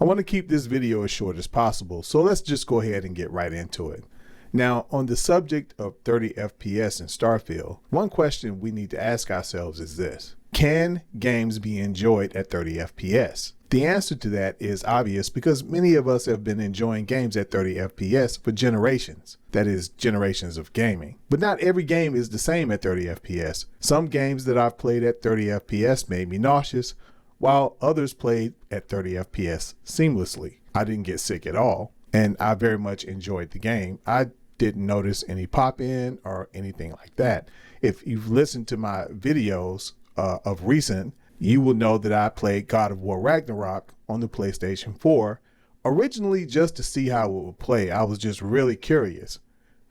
I want to keep this video as short as possible, so let's just go ahead and get right into it. Now, on the subject of 30 FPS in Starfield, one question we need to ask ourselves is this: can games be enjoyed at 30 FPS? The answer to that is obvious because many of us have been enjoying games at 30 FPS for generations. That is, generations of gaming. But not every game is the same at 30 FPS. Some games that I've played at 30 FPS made me nauseous, while others played at 30 FPS seamlessly. I didn't get sick at all, and I very much enjoyed the game. I didn't notice any pop-in or anything like that. If you've listened to my videos of recent, you will know that I played God of War Ragnarok on the PlayStation 4, originally just to see how it would play. I was just really curious.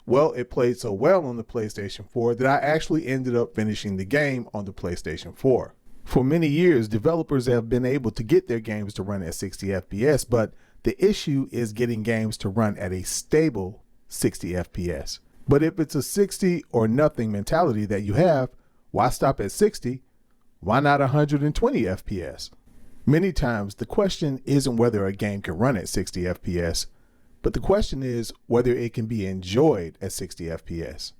Well, it played so well on the PlayStation 4 that I actually ended up finishing the game on the PlayStation 4. For many years, developers have been able to get their games to run at 60 FPS, but the issue is getting games to run at a stable 60 FPS. But if it's a 60 or nothing mentality that you have, why stop at 60? Why not 120 FPS? Many times the question isn't whether a game can run at 60 FPS, but the question is whether it can be enjoyed at 60 FPS.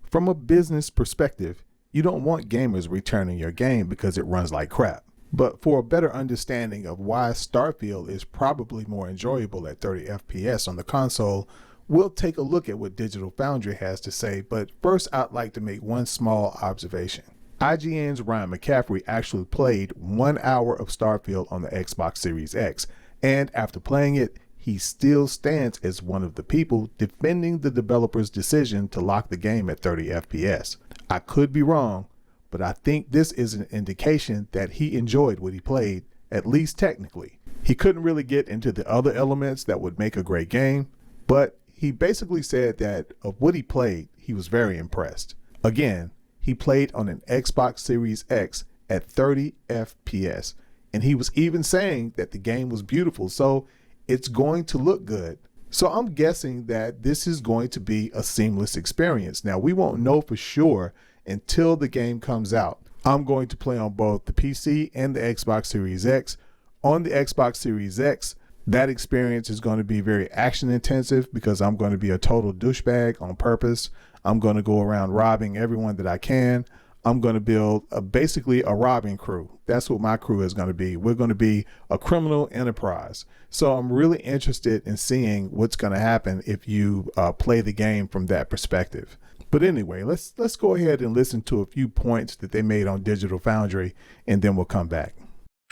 From a business perspective, you don't want gamers returning your game because it runs like crap. But for a better understanding of why Starfield is probably more enjoyable at 30 FPS on the console, we'll take a look at what Digital Foundry has to say. But first, I'd like to make one small observation. IGN's Ryan McCaffrey actually played 1 hour of Starfield on the Xbox Series X, and after playing it, he still stands as one of the people defending the developer's decision to lock the game at 30 FPS. I could be wrong, but I think this is an indication that he enjoyed what he played, at least technically. He couldn't really get into the other elements that would make a great game, but he basically said that of what he played, he was very impressed. Again, he played on an Xbox Series X at 30 FPS, and he was even saying that the game was beautiful, so it's going to look good. So I'm guessing that this is going to be a seamless experience. Now, we won't know for sure until the game comes out. I'm going to play on both the PC and the Xbox Series X. On the Xbox Series X, that experience is going to be very action intensive because I'm going to be a total douchebag on purpose. I'm going to go around robbing everyone that I can. I'm going to build basically a robbing crew. That's what my crew is going to be. We're going to be a criminal enterprise. So I'm really interested in seeing what's going to happen if you play the game from that perspective. But anyway, let's go ahead and listen to a few points that they made on Digital Foundry, and then we'll come back.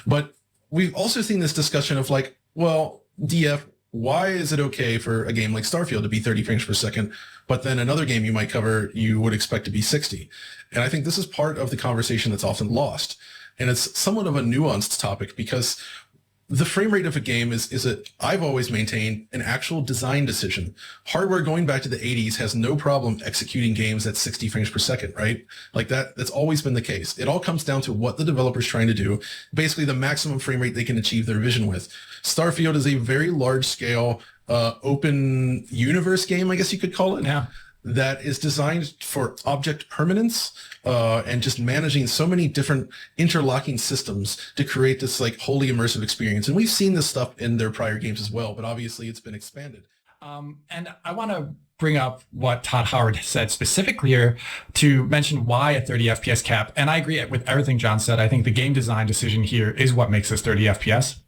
But we've also seen this discussion of like, well, DF, why is it okay for a game like Starfield to be 30 frames per second, but then another game you might cover you would expect to be 60? And I think this is part of the conversation that's often lost. And it's somewhat of a nuanced topic because the frame rate of a game I've always maintained, an actual design decision. Hardware going back to the 80s has no problem executing games at 60 frames per second, right? Like that's always been the case. It all comes down to what the developer's trying to do, basically the maximum frame rate they can achieve their vision with. Starfield is a very large scale, open universe game, I guess you could call it. Yeah. That is designed for object permanence and just managing so many different interlocking systems to create this like wholly immersive experience. And we've seen this stuff in their prior games as well, but obviously it's been expanded. And I want to bring up what Todd Howard said specifically here to mention why a 30 FPS cap. And I agree with everything John said. I think the game design decision here is what makes this 30 FPS.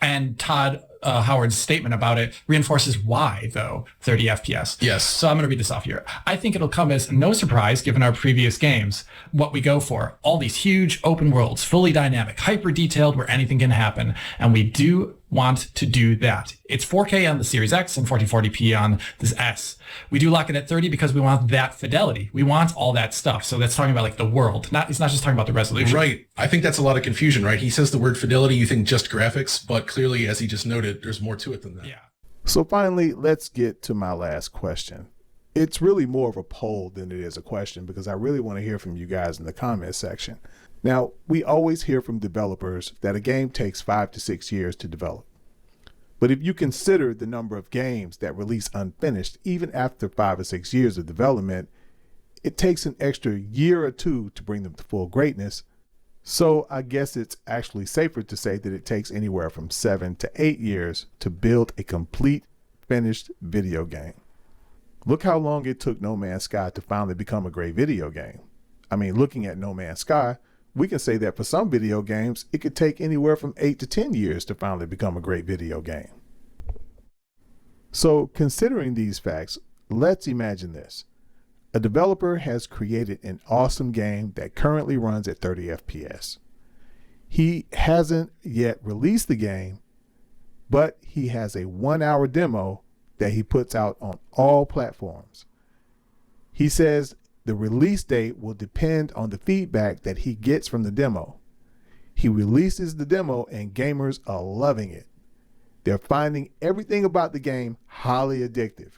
And Todd Howard's statement about it reinforces why, though, 30 FPS. Yes. So I'm going to read this off here. I think it'll come as no surprise, given our previous games, what we go for. All these huge open worlds, fully dynamic, hyper detailed, where anything can happen. And we do want to do that. It's 4K on the Series X and 1440p on this S. We do lock it at 30 because we want that fidelity. We want all that stuff. So that's talking about like the world. It's not just talking about the resolution. Right. I think that's a lot of confusion, right? He says the word fidelity, you think just graphics, but clearly, as he just noted, there's more to it than that. Yeah. So finally, let's get to my last question. It's really more of a poll than it is a question because I really want to hear from you guys in the comment section. Now, we always hear from developers that a game takes 5 to 6 years to develop. But if you consider the number of games that release unfinished, even after 5 or 6 years of development, it takes an extra year or two to bring them to full greatness. So I guess it's actually safer to say that it takes anywhere from 7 to 8 years to build a complete finished video game. Look how long it took No Man's Sky to finally become a great video game. I mean, looking at No Man's Sky, we can say that for some video games, it could take anywhere from 8 to 10 years to finally become a great video game. So considering these facts, let's imagine this. A developer has created an awesome game that currently runs at 30 FPS. He hasn't yet released the game, but he has a 1-hour demo that he puts out on all platforms. He says the release date will depend on the feedback that he gets from the demo. He releases the demo and gamers are loving it. They're finding everything about the game highly addictive.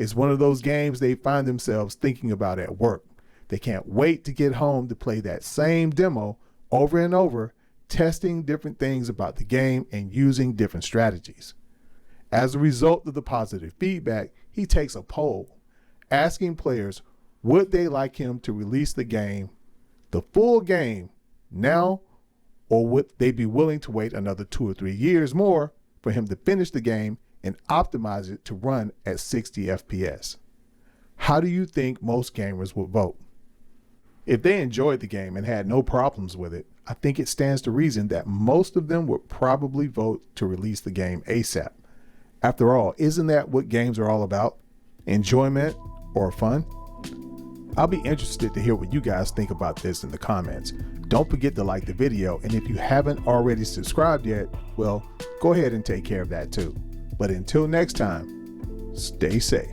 It's one of those games they find themselves thinking about at work. They can't wait to get home to play that same demo over and over, testing different things about the game and using different strategies. As a result of the positive feedback, he takes a poll asking players would they like him to release the game, the full game, now, or would they be willing to wait another 2 or 3 years more for him to finish the game and optimize it to run at 60 FPS. How do you think most gamers would vote? If they enjoyed the game and had no problems with it, I think it stands to reason that most of them would probably vote to release the game ASAP. After all, isn't that what games are all about? Enjoyment or fun? I'll be interested to hear what you guys think about this in the comments. Don't forget to like the video, and if you haven't already subscribed yet, well, go ahead and take care of that too. But until next time, stay safe.